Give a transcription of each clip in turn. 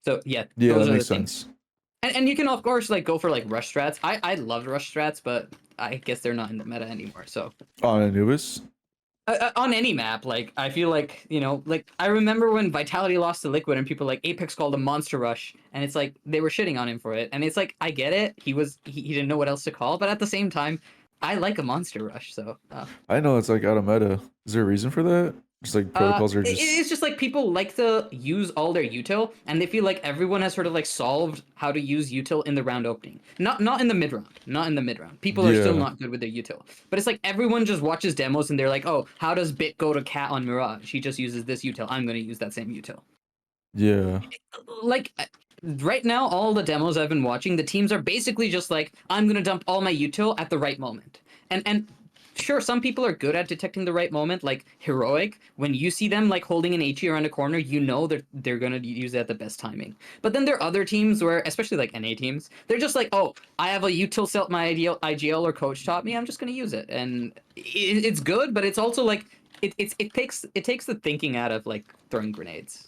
So yeah, Yeah, those that are the makes things. sense. And you can of course like go for like rush strats. I loved rush strats, but I guess they're not in the meta anymore. So On Anubis? on any map, like I feel like like I remember when Vitality lost to Liquid and people like Apex called him Monster Rush, and it's like they were shitting on him for it, and it's like I get it, he didn't know what else to call, but at the same time, I like a Monster Rush, so I know it's like out of meta. Is there a reason for that? Just like protocols are just. it's just like people like to use all their util, and they feel like everyone has sort of like solved how to use util in the round opening. Not in the mid round. Not in the mid round. People are still Yeah, not good with their util. But it's like everyone just watches demos and they're like, oh, how does Bit go to Cat on Mirage? He just uses this util. I'm gonna use that same util. yeah. Like right now, all the demos I've been watching, the teams are basically just like, I'm gonna dump all my util at the right moment. And sure, some people are good at detecting the right moment, like Heroic. When you see them like holding an HE around a corner, you know they're gonna use it at the best timing. But then there are other teams where, especially like NA teams, they're just like, oh, I have a util set my IGL or coach taught me, I'm just gonna use it, and it's good, but it's also like it takes the thinking out of like throwing grenades.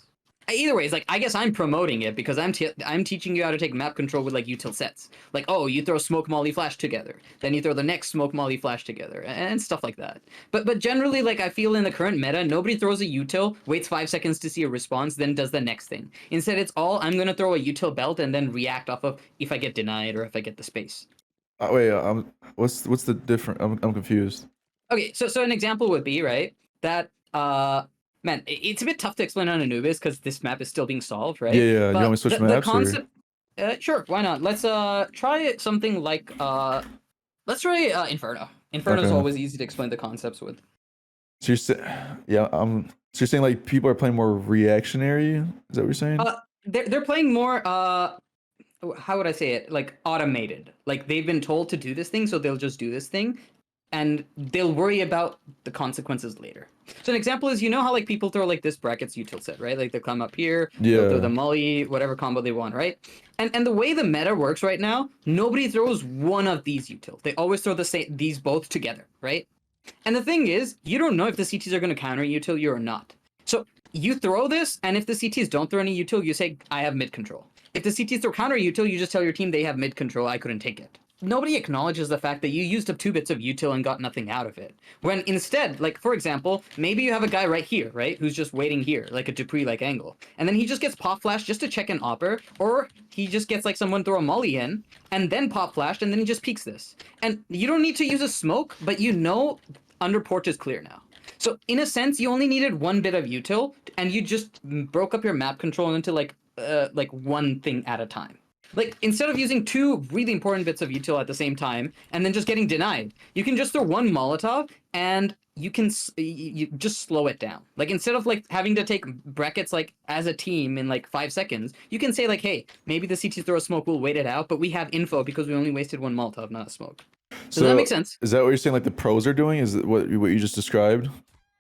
Either way, it's like I guess I'm promoting it because I'm teaching you how to take map control with like util sets. Like, oh, you throw smoke molly flash together, then you throw the next smoke molly flash together, and stuff like that. But generally, like I feel in the current meta, nobody throws a util, waits 5 seconds to see a response, then does the next thing. Instead, it's all I'm gonna throw a util belt and then react off of if I get denied or if I get the space. Wait, what's the different? I'm confused. Okay, so an example would be right that man, it's a bit tough to explain on Anubis because this map is still being solved, Yeah, right? yeah. You want me But to switch the maps or? concept, sure, why not? Let's try something like let's try Inferno. Inferno is Okay. always easy to explain the concepts with. So you're saying, yeah, So you're saying like people are playing more reactionary? Is that what you're saying? They're playing more how would I say it? Like automated. Like they've been told to do this thing, so they'll just do this thing, and they'll worry about the consequences later. So an example is, how like people throw like this brackets util set, right? Like they'll come up here, they'll throw the Yeah. molly, whatever combo they want, right? And the way the meta works right now, nobody throws one of these utils. They always throw these both together, right? And the thing is, you don't know if the CTs are going to counter util you or not. So you throw this, and if the CTs don't throw any util, you say, I have mid control. If the CTs throw counter util, you just tell your team they have mid control, I couldn't take it. Nobody acknowledges the fact that you used up 2 bits of util and got nothing out of it. When instead, like for example, maybe you have a guy right here, right, who's just waiting here, like a Dupree-like angle, and then he just gets pop flash just to check an opper, or he just gets like someone throw a molly in, and then pop flashed, and then he just peeks this. And you don't need to use a smoke, but under port is clear now. So in a sense, you only needed 1 bit of util, and you just broke up your map control into like one thing at a time. Like instead of using 2 really important bits of util at the same time and then just getting denied, you can just throw 1 Molotov and you just slow it down. Like instead of like having to take brackets like as a team in like 5 seconds, you can say like, hey, maybe the CT throw a smoke, we'll wait it out, but we have info because we only wasted 1 Molotov, not a smoke. Does that make So sense? is that what you're saying? Like the pros are doing? Is it what you just described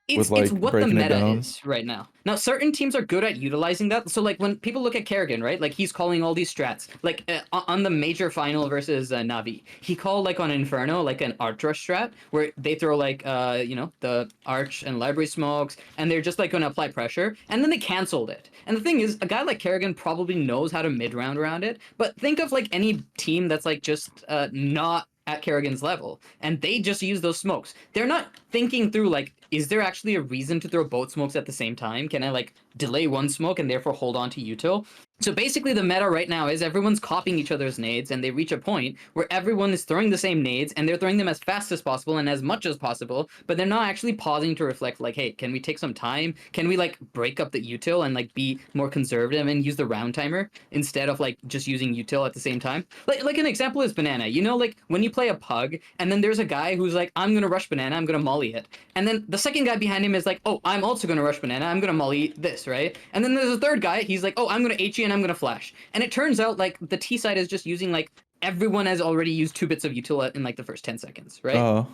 with It's like what the breaking it meta down? is right now. Now, certain teams are good at utilizing that. So, like when people look at Kerrigan, right? Like he's calling all these strats. Like on the major final versus Navi, he called like on Inferno like an arch rush strat where they throw like the arch and library smokes, and they're just like going to apply pressure, and then they canceled it. And the thing is, a guy like Kerrigan probably knows how to mid round around it. But think of like any team that's like just not at Kerrigan's level, and they just use those smokes. They're not thinking through like, is there actually a reason to throw both smokes at the same time? Can I like delay 1 smoke and therefore hold on to util? So basically the meta right now is everyone's copying each other's nades, and they reach a point where everyone is throwing the same nades and they're throwing them as fast as possible and as much as possible, but they're not actually pausing to reflect like, hey, can we take some time? Can we like break up the util and like be more conservative and use the round timer instead of like just using util at the same time? Like an example is banana. Like when you play a pug and then there's a guy who's like, I'm gonna rush banana, I'm gonna molly it. And then the second guy behind him is like, oh, I'm also gonna rush banana, I'm gonna molly this, right? And then there's a third guy, he's like, oh, I'm gonna HE and I'm gonna flash. And it turns out like the T side is just using like everyone has already used 2 bits of util in like the first 10 seconds, right? Uh,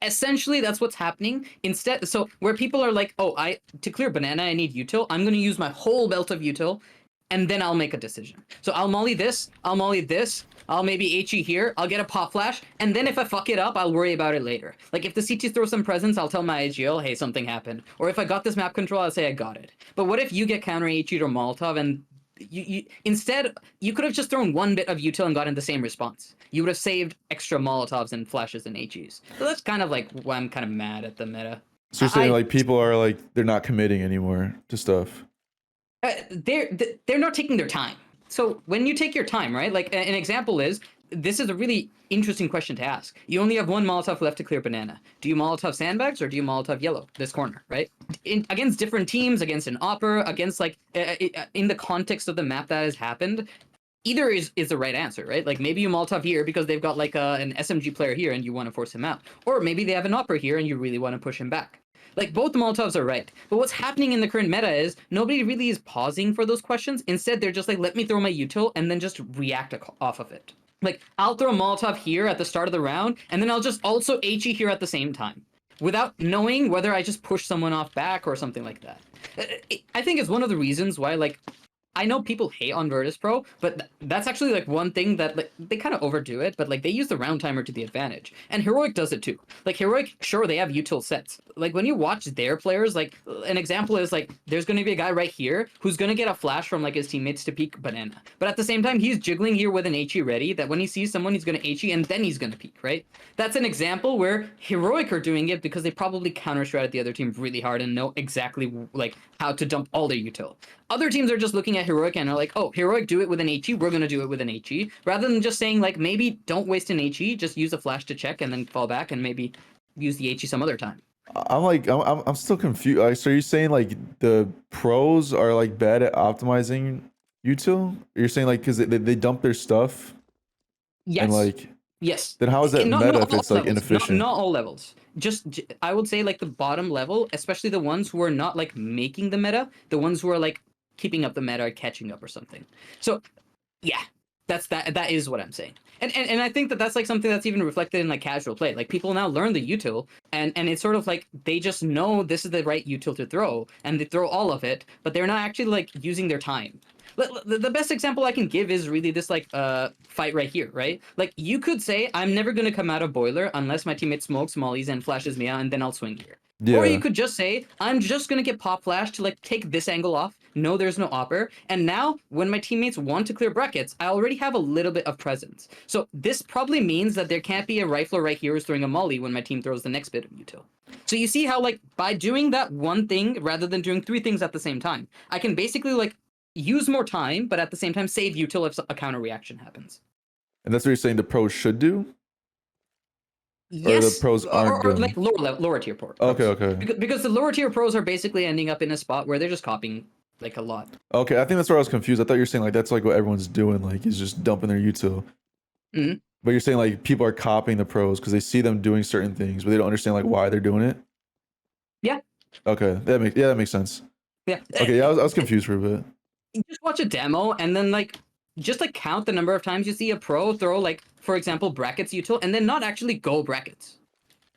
Essentially that's what's happening. Instead, so where people are like, oh, to clear banana I need util, I'm gonna use my whole belt of util, and then I'll make a decision. So I'll molly this, I'll maybe HE here, I'll get a pop flash, and then if I fuck it up, I'll worry about it later. Like if the CT throws some presence, I'll tell my IGL, hey, something happened. Or if I got this map control, I'll say I got it. But what if you get counter HE'd or Molotov, and instead you could have just thrown one bit of util and gotten the same response. You would have saved extra Molotovs and flashes and HEs. So that's kind of like why I'm kind of mad at the meta. So you're saying like people are like they're not committing anymore to stuff. They're not taking their time. So when you take your time, right? Like an example is, this is a really interesting question to ask. You only have one Molotov left to clear banana. Do you Molotov sandbags or do you Molotov yellow this corner, right? Against different teams, against an opera, against like in the context of the map that has happened, either is the right answer, right? Like maybe you Molotov here because they've got like an SMG player here and you want to force him out, or maybe they have an opera here and you really want to push him back. Like both the Molotovs are right, but what's happening in the current meta is nobody really is pausing for those questions. Instead, they're just like, let me throw my util and then just react off of it. Like I'll throw a Molotov here at the start of the round, and then I'll just also HE here at the same time, without knowing whether I just push someone off back or something like that. I think it's one of the reasons why, like, I know people hate on Virtus Pro, but that's actually like one thing that like they kind of overdo it, but like they use the round timer to the advantage. And Heroic does it too. Like Heroic, sure, they have util sets. Like when you watch their players, like an example is like there's going to be a guy right here who's going to get a flash from like his teammates to peek banana. But at the same time, he's jiggling here with an HE ready that when he sees someone, he's going to HE and then he's going to peek, right? That's an example where Heroic are doing it because they probably counter-strat the other team really hard and know exactly like how to dump all their util. Other teams are just looking at Heroic and are like, oh, Heroic do it with an HE, we're going to do it with an HE. Rather than just saying, like, maybe don't waste an HE, just use a flash to check and then fall back and maybe use the HE some other time. I'm still confused. Like, so you're saying like the pros are like bad at optimizing util? You're saying like because they dump their stuff? Yes. And like, yes. then how is that meta if it's like levels. inefficient? Not all levels. Just I would say like the bottom level, especially the ones who are not like making the meta, the ones who are like keeping up the meta or catching up or something. So yeah, that is what I'm saying. And I think that that's like something that's even reflected in like casual play. Like people now learn the util and it's sort of like they just know this is the right util to throw and they throw all of it, but they're not actually like using their time. The best example I can give is really this like fight right here, right? Like you could say I'm never gonna come out of boiler unless my teammate smokes, mollies, and flashes me out, and then I'll swing here. Yeah. Or you could just say I'm just gonna get pop flash to like take this angle off. No, there's no opper, and now when my teammates want to clear brackets, I already have a little bit of presence. So this probably means that there can't be a rifler right here who's throwing a molly when my team throws the next bit of util. So you see how like by doing that one thing rather than doing three things at the same time, I can basically like use more time, but at the same time save util if a counter reaction happens. And that's what you're saying the pros should do? Yes, or the pros aren't or doing? like lower tier pros. Okay. Because the lower tier pros are basically ending up in a spot where they're just copying like a lot. Okay, I think that's where I was confused. I thought you were saying like that's like what everyone's doing, like is just dumping their util. Mhm. But you're saying like people are copying the pros because they see them doing certain things, but they don't understand like why they're doing it. Yeah. Okay, that makes sense. Yeah. Okay, yeah, I was confused for a bit. You just watch a demo and then like just like count the number of times you see a pro throw like, for example, brackets util and then not actually go brackets.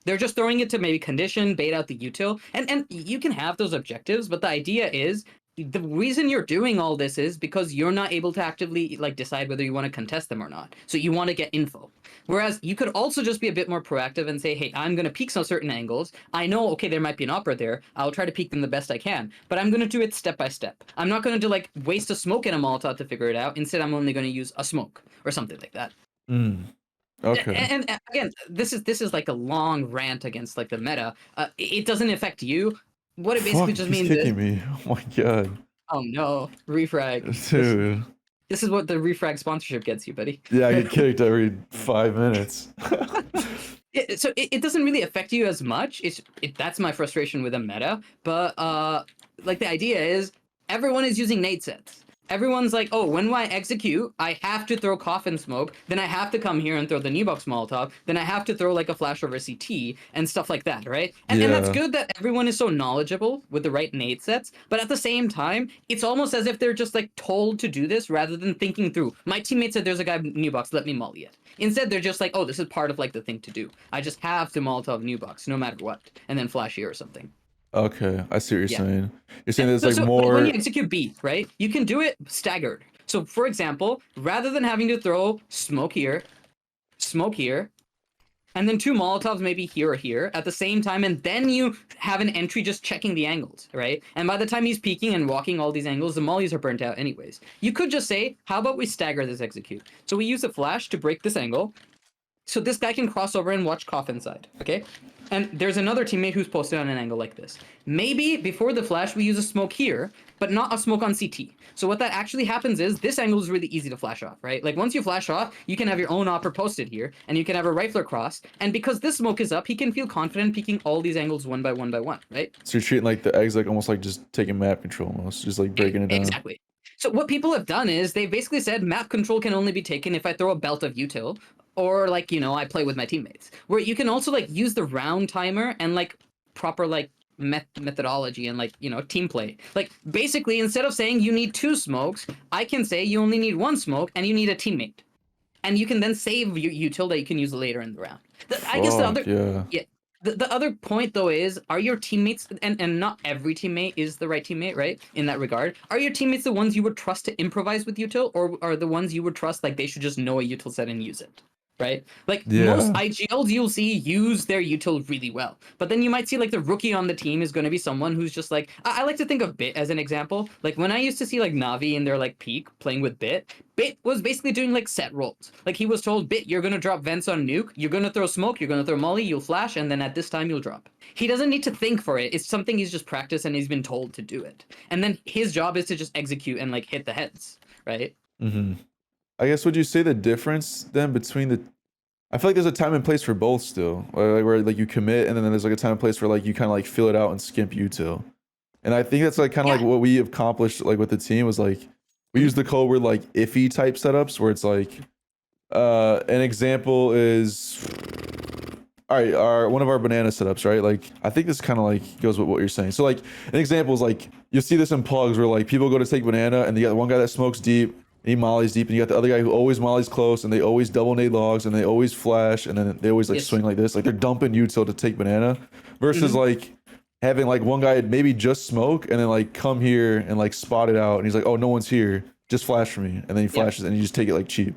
They're just throwing it to maybe condition, bait out the util, and you can have those objectives, but the idea is the reason you're doing all this is because you're not able to actively like decide whether you want to contest them or not. So you want to get info. Whereas you could also just be a bit more proactive and say, hey, I'm going to peek some certain angles. I know, okay, there might be an opera there. I'll try to peek them the best I can, but I'm going to do it step by step. I'm not going to like waste a smoke and a Molotov to figure it out. Instead, I'm only going to use a smoke or something like that. Okay. And again, this is like a long rant against like the meta. It doesn't affect you. What it basically just he's means kicking is, me. Oh my god. oh no, refrag. Dude. This is what the refrag sponsorship gets you, buddy. Yeah, I get kicked every 5 minutes. So it doesn't really affect you as much. That's my frustration with a meta. But like the idea is everyone is using nade sets. Everyone's like, oh, when I execute, I have to throw coffin smoke, then I have to come here and throw the new box Molotov, then I have to throw like a flash over CT and stuff like that, right? And that's good that everyone is so knowledgeable with the right nade sets, but at the same time, it's almost as if they're just like told to do this rather than thinking through. My teammate said there's a guy new box, let me molly it. Instead, they're just like, oh, this is part of like the thing to do. I just have to Molotov new box no matter what, and then flash here or something. Okay, I see what you're saying. You're saying there's like more. When more. you execute B, right, you can do it staggered. So, for example, rather than having to throw smoke here, and then 2 Molotovs maybe here or here at the same time, and then you have an entry just checking the angles, right? And by the time he's peeking and walking all these angles, the mollies are burnt out anyways. You could just say, how about we stagger this execute? So we use a flash to break this angle, so this guy can cross over and watch coffin side, okay? And there's another teammate who's posted on an angle like this. Maybe before the flash, we use a smoke here, but not a smoke on CT. So what that actually happens is this angle is really easy to flash off, right? Like once you flash off, you can have your own opper posted here, and you can have a rifler cross. And because this smoke is up, he can feel confident peeking all these angles one by one by one, right? So you're treating like the eggs like almost like just taking map control, almost just like breaking it down. Exactly. So what people have done is they've basically said map control can only be taken if I throw a belt of util, or like, you know, I play with my teammates. Where you can also like use the round timer and like proper like methodology and like, you know, team play. Like basically instead of saying you need 2 smokes, I can say you only need 1 smoke and you need a teammate. And you can then save util that you can use later in the round. I guess the other yeah. The other point though is, are your teammates, and not every teammate is the right teammate, right? In that regard, are your teammates the ones you would trust to improvise with util, or are the ones you would trust like they should just know a util set and use it? Right? Like most IGLs you'll see use their util really well. But then you might see like the rookie on the team is going to be someone who's just like, I like to think of Bit as an example. Like when I used to see like Navi in their like peak playing with Bit was basically doing like set rolls. Like he was told, Bit, you're going to drop vents on nuke, you're going to throw smoke, you're going to throw molly, you'll flash, and then at this time you'll drop. He doesn't need to think for it. It's something he's just practiced and he's been told to do it. And then his job is to just execute and like hit the heads, right? I guess would you say the difference then between the I feel like there's a time and place for both still, like where like you commit, and then there's like a time and place where like you kind of like fill it out and skimp util, and I think that's like kind of like what we accomplished like with the team was like we use the code word like iffy type setups where it's like an example is all right, one of our banana setups, right? Like I think this kind of like goes with what you're saying. So like an example is like you'll see this in plugs where like people go to take banana and you got one guy that smokes deep. He mollies deep, and you got the other guy who always mollies close, and they always double nade logs, and they always flash, and then they always like swing like this, like they're dumping util to take banana, versus like having like one guy maybe just smoke, and then like come here and like spot it out, and he's like, oh, no one's here, just flash for me, and then he flashes, and you just take it like cheap.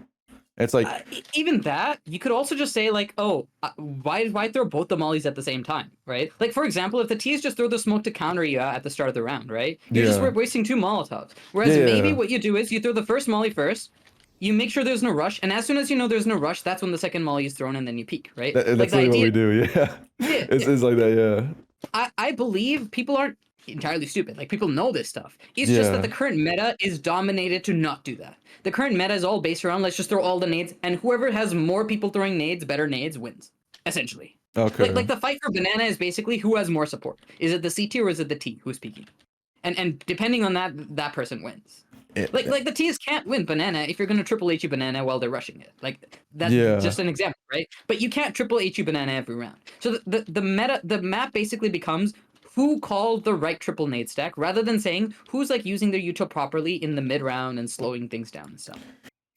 It's like even that you could also just say like, oh, why throw both the mollies at the same time, right? Like for example, if the T's just throw the smoke to counter you at the start of the round, right? You're just wasting 2 Molotovs. Whereas maybe what you do is you throw the first molly first, you make sure there's no rush, and as soon as you know there's no rush, that's when the second molly is thrown, and then you peek, right? That's like what we do. It's like that. I believe people aren't entirely stupid. Like people know this stuff. It's just that the current meta is dominated to not do that. The current meta is all based around let's just throw all the nades, and whoever has more people throwing nades, better nades, wins. Essentially. Okay. Like the fight for banana is basically who has more support. Is it the CT or is it the T who's peaking? And depending on that person wins. Like the T's can't win banana if you're gonna triple HU banana while they're rushing it. Like that's just an example, right? But you can't triple HU banana every round. So the map basically becomes who called the right triple nade stack rather than saying who's like using their util properly in the mid round and slowing things down and stuff.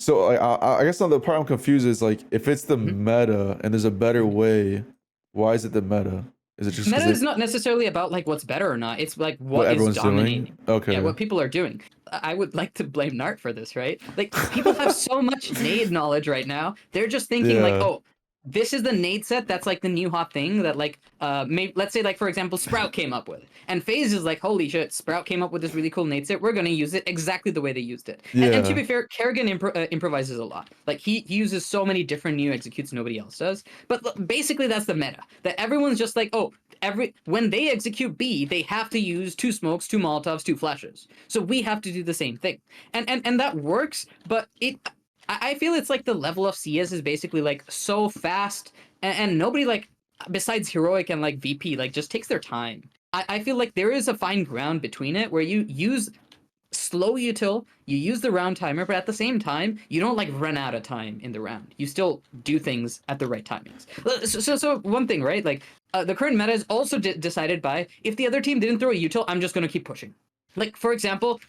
So I guess the part I'm confused is like if it's the meta and there's a better way, why is it the meta? Is it just meta is not necessarily about like what's better or not. It's like what is dominating. Doing? Okay. Yeah, what people are doing. I would like to blame Nart for this, right? Like people have so much nade knowledge right now. They're just thinking like, oh, this is the nade set that's like the new hot thing that like let's say like for example Sprout came up with, and FaZe is like, holy shit, Sprout came up with this really cool nade set, we're gonna use it exactly the way they used it. And to be fair, Kerrigan improvises a lot. Like he uses so many different new executes nobody else does, but basically that's the meta, that everyone's just like, oh, when they execute B, they have to use 2 smokes, 2 Molotovs, 2 flashes, so we have to do the same thing, and that works, but I feel it's like the level of CS is basically like so fast, and nobody like besides Heroic and like VP like just takes their time. I feel like there is a fine ground between it where you use slow util, you use the round timer, but at the same time you don't like run out of time in the round. You still do things at the right timings. So one thing, right? Like the current meta is also decided by if the other team didn't throw a util, I'm just gonna keep pushing. Like for example,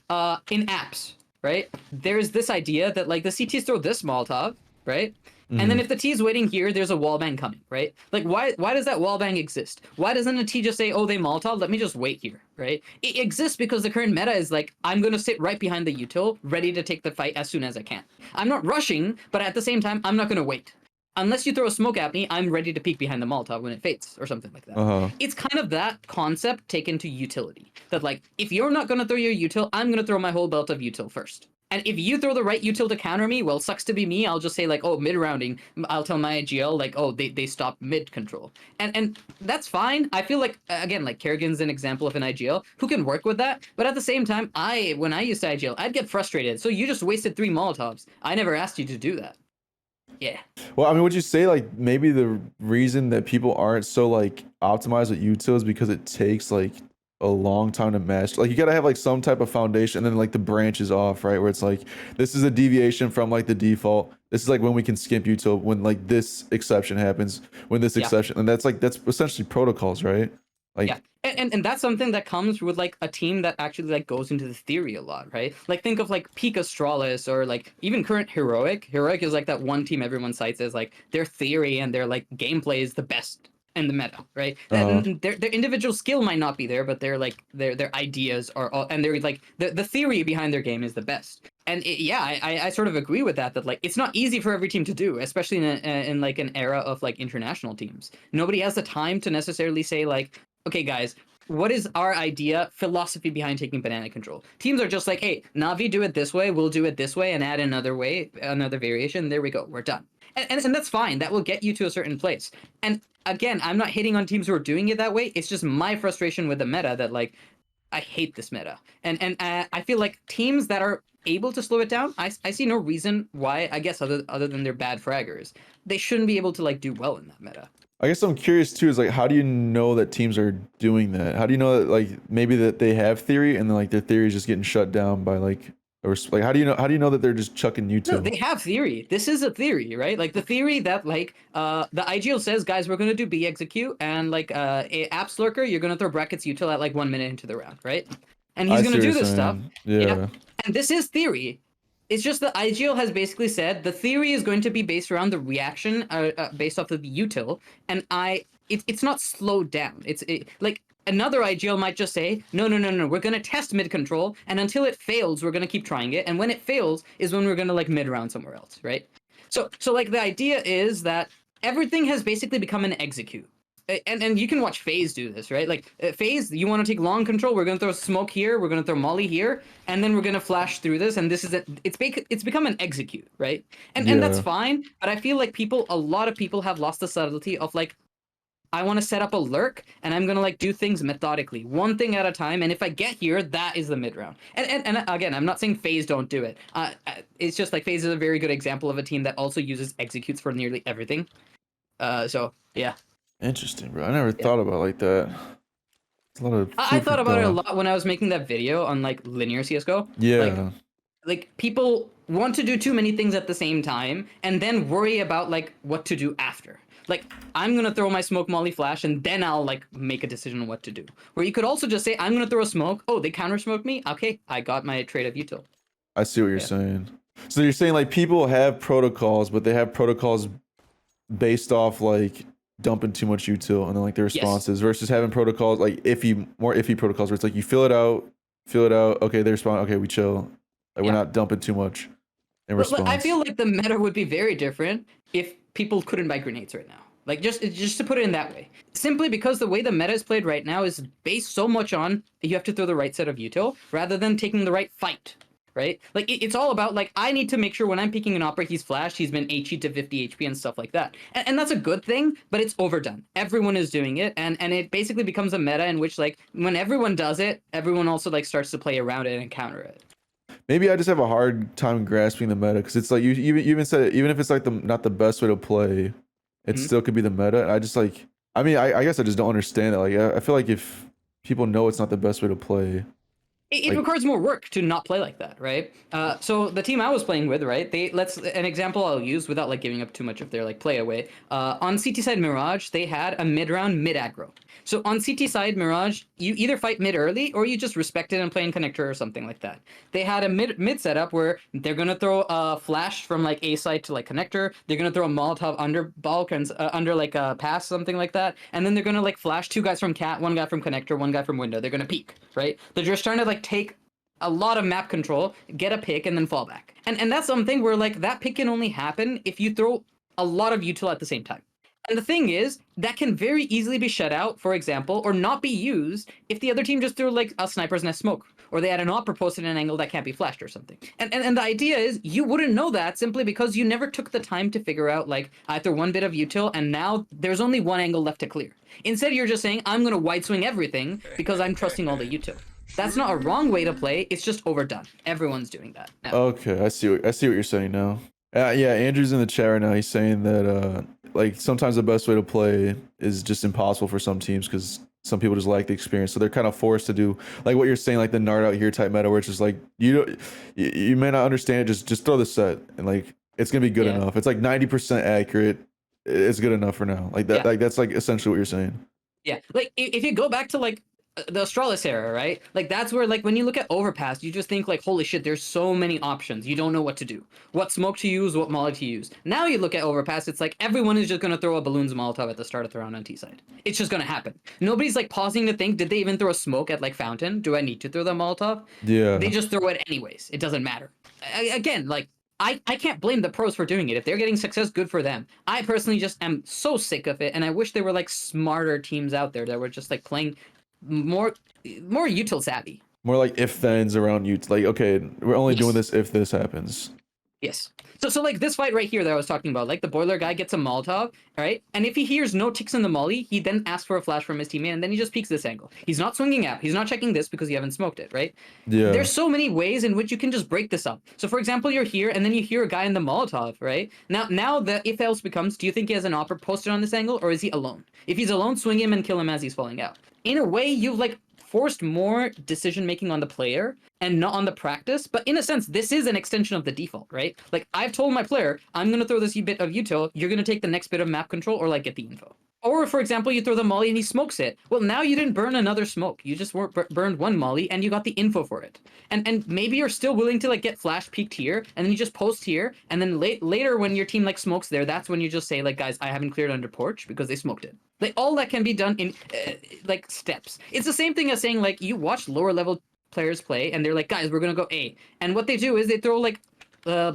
in apps. Right? There's this idea that like the CTs throw this Molotov, right? And then if the T is waiting here, there's a wallbang coming, right? Like why does that wallbang exist? Why doesn't a T just say, oh, they Molotov, let me just wait here, right? It exists because the current meta is like, I'm gonna sit right behind the util, ready to take the fight as soon as I can. I'm not rushing, but at the same time, I'm not gonna wait. unless you throw a smoke at me, I'm ready to peek behind the Molotov when it fades or something like that. Uh-huh. It's kind of that concept taken to utility. That like, if you're not going to throw your util, I'm going to throw my whole belt of util first. And if you throw the right util to counter me, well, sucks to be me. I'll just say like, oh, mid rounding. I'll tell my IGL like, oh, they stop mid control, and that's fine. I feel like again, like Kerrigan's an example of an IGL who can work with that. But at the same time, when I used to IGL, I'd get frustrated. So you just wasted 3 Molotovs. I never asked you to do that. Yeah. Well, I mean, would you say like maybe the reason that people aren't so like optimized with util is because it takes like a long time to mesh? Like you gotta have like some type of foundation, and then like the branch is off, right? Where it's like this is a deviation from like the default. This is like when we can skimp util, when like this exception happens, when this exception, and that's essentially protocols, right? Like Yeah. And that's something that comes with like a team that actually like goes into the theory a lot, right? Like think of like Peak Astralis or like even current Heroic. Heroic is like that one team everyone cites as like their theory and their like gameplay is the best in the meta, right? And their individual skill might not be there, but their like their ideas are all, and they're like the theory behind their game is the best. And I sort of agree with that like it's not easy for every team to do, especially in like an era of like international teams. Nobody has the time to necessarily say like, okay, guys, what is our idea, philosophy behind taking banana control? Teams are just like, hey, Navi, do it this way, we'll do it this way, and add another way, another variation. There we go, we're done. And that's fine. That will get you to a certain place. And again, I'm not hitting on teams who are doing it that way. It's just my frustration with the meta that like, I hate this meta. And I feel like teams that are able to slow it down, I see no reason why, I guess, other than they're bad fraggers, they shouldn't be able to like do well in that meta. I guess I'm curious too, is like how do you know that teams are doing that? How do you know that like maybe that they have theory and then like their theory is just getting shut down by like, or like how do you know that they're just chucking util? No, they have theory. This is a theory, right? Like the theory that like the IGL says, guys, we're gonna do B execute, and like a apps lurker, you're gonna throw brackets util at like 1 minute into the round, right? And he's gonna do this stuff. Yeah. And this is theory. It's just that IGL has basically said the theory is going to be based around the reaction based off of the util, and it's not slowed down. Like another IGL might just say, no, we're going to test mid control, and until it fails, we're going to keep trying it, and when it fails is when we're going to like mid round somewhere else, right? So like the idea is that everything has basically become an execute. And you can watch FaZe do this, right? Like FaZe, you want to take long control, we're going to throw smoke here, we're going to throw molly here, and then we're going to flash through this, and this is it's become an execute, right? And that's fine, but I feel like a lot of people have lost the subtlety of like, I want to set up a lurk, and I'm going to like do things methodically, one thing at a time, and if I get here, that is the mid round. And again, I'm not saying FaZe don't do it. It's just like FaZe is a very good example of a team that also uses executes for nearly everything. So yeah. Interesting, bro. I never thought about it like that. It's a lot of I thought about it a lot when I was making that video on like linear CSGO. Yeah. Like people want to do too many things at the same time and then worry about like what to do after. Like I'm gonna throw my smoke molly flash and then I'll like make a decision on what to do. Where you could also just say I'm gonna throw a smoke. Oh, they counter smoke me. Okay, I got my trade of util. I see what you're saying. So you're saying like people have protocols, but they have protocols based off like dumping too much util and then like the responses versus having protocols like more iffy protocols where it's like you fill it out, okay, they respond, okay, we chill. Like we're not dumping too much in response. I feel like the meta would be very different if people couldn't buy grenades right now. Like just to put it in that way. Simply because the way the meta is played right now is based so much on you have to throw the right set of util rather than taking the right fight. Right? Like it's all about like I need to make sure when I'm picking an opera he's flashed, he's been HE to 50 HP and stuff like that. And that's a good thing, but it's overdone. Everyone is doing it, and it basically becomes a meta in which like when everyone does it, everyone also like starts to play around it and counter it. Maybe I just have a hard time grasping the meta because it's like you even said it, even if it's like not the best way to play, it still could be the meta. And I just like I mean I guess I just don't understand it. Like I feel like if people know it's not the best way to play. It requires more work to not play like that, right? So the team I was playing with, right? An example I'll use without like giving up too much of their like play away. On CT side Mirage, they had a mid round mid aggro. So on CT side Mirage, you either fight mid early or you just respect it and play in connector or something like that. They had a mid setup where they're gonna throw a flash from like A side to like connector. They're gonna throw a Molotov under Balkans under like a pass, something like that, and then they're gonna like flash 2 guys from cat, 1 guy from connector, 1 guy from window. They're gonna peek, right? They're just trying to like take a lot of map control, get a pick, and then fall back. And that's something where like that pick can only happen if you throw a lot of util at the same time. And the thing is, that can very easily be shut out, for example, or not be used if the other team just threw like a sniper's nest smoke, or they had an op posted at an angle that can't be flashed or something. And the idea is you wouldn't know that simply because you never took the time to figure out like I threw one bit of util and now there's only one angle left to clear. Instead, you're just saying I'm gonna wide swing everything because I'm trusting all the util. That's not a wrong way to play. It's just overdone. Everyone's doing that now. Okay, I see what you're saying now. Yeah, Andrew's in the chat right now. He's saying that like sometimes the best way to play is just impossible for some teams because some people just lack the experience, so they're kind of forced to do like what you're saying, like the Nard out here type meta, where it's just like you may not understand it, just throw the set and like it's gonna be good enough. It's like 90% accurate. It's good enough for now. Like that, like that's like essentially what you're saying. Yeah, like if you go back to like the Astralis era, right? Like that's where like when you look at Overpass, you just think like, holy shit, there's so many options. You don't know what to do, what smoke to use, what molly to use. Now you look at Overpass, it's like everyone is just gonna throw a balloons Molotov at the start of the round on T side. It's just gonna happen. Nobody's like pausing to think, did they even throw a smoke at like Fountain? Do I need to throw the Molotov? Yeah. They just throw it anyways. It doesn't matter. Again, like I can't blame the pros for doing it. If they're getting success, good for them. I personally just am so sick of it, and I wish there were like smarter teams out there that were just like playing more util savvy. More like if thens around you. Like, okay, we're only doing this if this happens. Yes. So like this fight right here that I was talking about, like the boiler guy gets a Molotov, right? And if he hears no ticks in the molly, he then asks for a flash from his teammate, and then he just peeks this angle. He's not swinging out. He's not checking this because you haven't smoked it, right? Yeah. There's so many ways in which you can just break this up. So for example, you're here, and then you hear a guy in the Molotov, right? Now the if else becomes, do you think he has an opper posted on this angle, or is he alone? If he's alone, swing him and kill him as he's falling out. In a way, you've like forced more decision making on the player and not on the practice, but in a sense this is an extension of the default, right? Like I've told my player, I'm going to throw this bit of util, you're going to take the next bit of map control or like get the info. Or for example, you throw the molly and he smokes it. Well, now you didn't burn another smoke. You just burned one molly and you got the info for it. And maybe you're still willing to like get flash peeked here and then you just post here. And then later when your team like smokes there, that's when you just say like, guys, I haven't cleared under porch because they smoked it. Like all that can be done in like steps. It's the same thing as saying like you watch lower level players play and they're like, guys, we're going to go A. And what they do is they throw like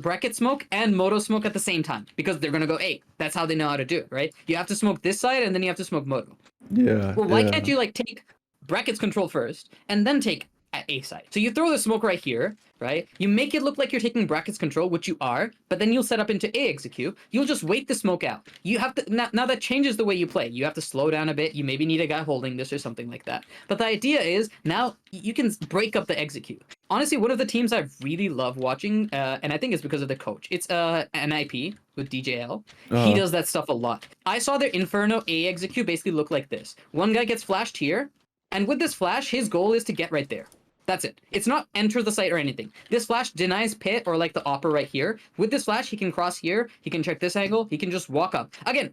bracket smoke and moto smoke at the same time because they're gonna go A. That's how they know how to do it, right? You have to smoke this side and then you have to smoke moto. Yeah. Well, why can't you like take brackets control first and then take A side? So you throw the smoke right here, right? You make it look like you're taking brackets control, which you are, but then you'll set up into A execute. You'll just wait the smoke out. You have to now that changes the way you play. You have to slow down a bit. You maybe need a guy holding this or something like that. But the idea is now you can break up the execute. Honestly, one of the teams I really love watching, and I think it's because of the coach. It's NIP with DJL. He does that stuff a lot. I saw their Inferno A execute basically look like this. One guy gets flashed here, and with this flash, his goal is to get right there. That's it. It's not enter the site or anything. This flash denies pit or like the opper right here. With this flash, he can cross here. He can check this angle. He can just walk up. Again,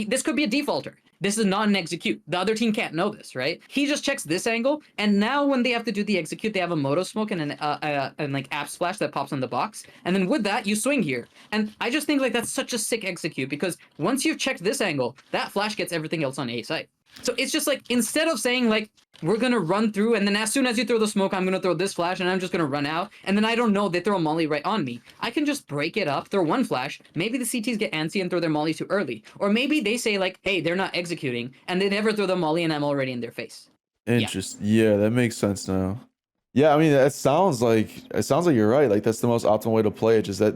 this could be a defaulter. This is not an execute. The other team can't know this, right? He just checks this angle, and now when they have to do the execute, they have a moto smoke and an like app splash that pops on the box. And then with that, you swing here. And I just think like that's such a sick execute because once you've checked this angle, that flash gets everything else on A site. So it's just like, instead of saying like, we're going to run through, and then as soon as you throw the smoke, I'm going to throw this flash, and I'm just going to run out, and then I don't know, they throw a molly right on me. I can just break it up, throw one flash, maybe the CTs get antsy and throw their molly too early. Or maybe they say like, hey, they're not executing, and they never throw the molly, and I'm already in their face. Interesting. Yeah, that makes sense now. Yeah, I mean, it sounds like you're right. Like that's the most optimal way to play it. Just that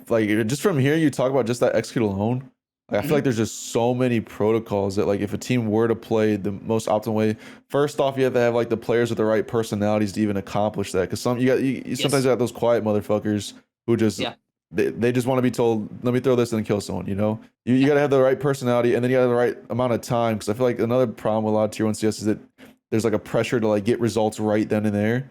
like just from hearing you talk about just that execute alone, I feel like there's just so many protocols that like if a team were to play the most optimal way, first off you have to have like the players with the right personalities to even accomplish that. Because sometimes you got those quiet motherfuckers who just they just want to be told, let me throw this and kill someone. You know, you got to have the right personality and then you got to have the right amount of time. Because I feel like another problem with a lot of tier 1 CS is that there's like a pressure to like get results right then and there.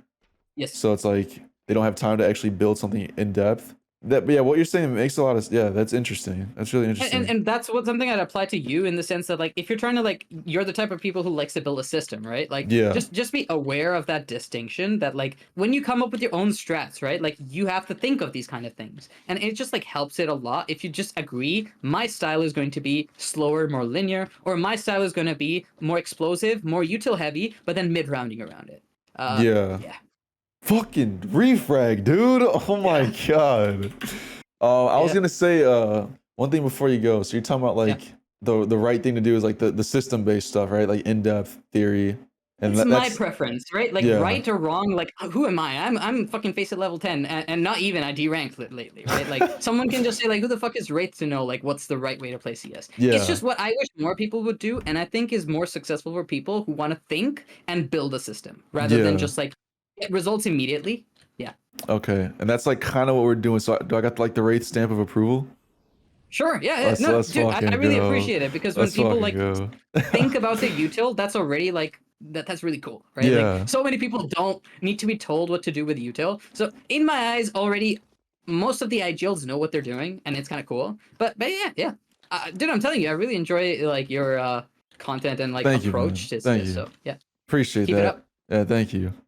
Yes. So it's like they don't have time to actually build something in depth. But yeah, what you're saying makes a lot of that's interesting. That's really interesting. And that's something I'd apply to you in the sense that like if you're trying to like you're the type of people who likes to build a system, right? Like just be aware of that distinction that like when you come up with your own strats, right? Like you have to think of these kind of things. And it just like helps it a lot if you just agree my style is going to be slower, more linear, or my style is going to be more explosive, more util heavy, but then mid rounding around it. Yeah. Fucking refrag, dude. Oh my god. I was gonna say one thing before you go. So you're talking about Yeah. like the right thing to do is like the system based stuff, right? Like in depth theory, and It's my that's preference, right? Like yeah. right or wrong, like who am I? I'm fucking face at level 10 and not even I D-ranked lately, right? Like someone can just say like who the fuck is Wraith to know like what's the right way to play CS? It's Yeah. just what I wish more people would do and I think is more successful for people who want to think and build a system rather than Yeah. just like get results immediately. Yeah. Okay. And that's like kind of what we're doing. So do I got like the Wraith stamp of approval? Sure. Yeah. No, Let's dude, I fucking really go. appreciate it because when Let's people fucking like go. think about the util, that's already like that's really cool, right? Like Yeah. so many people don't need to be told what to do with util. So in my eyes, already most of the IGLs know what they're doing, and it's kind of cool. But yeah. Dude, I'm telling you, I really enjoy like your content and like Thank you, man. approach to Thank this. you. So yeah, Appreciate keep it that. up. Yeah, thank you.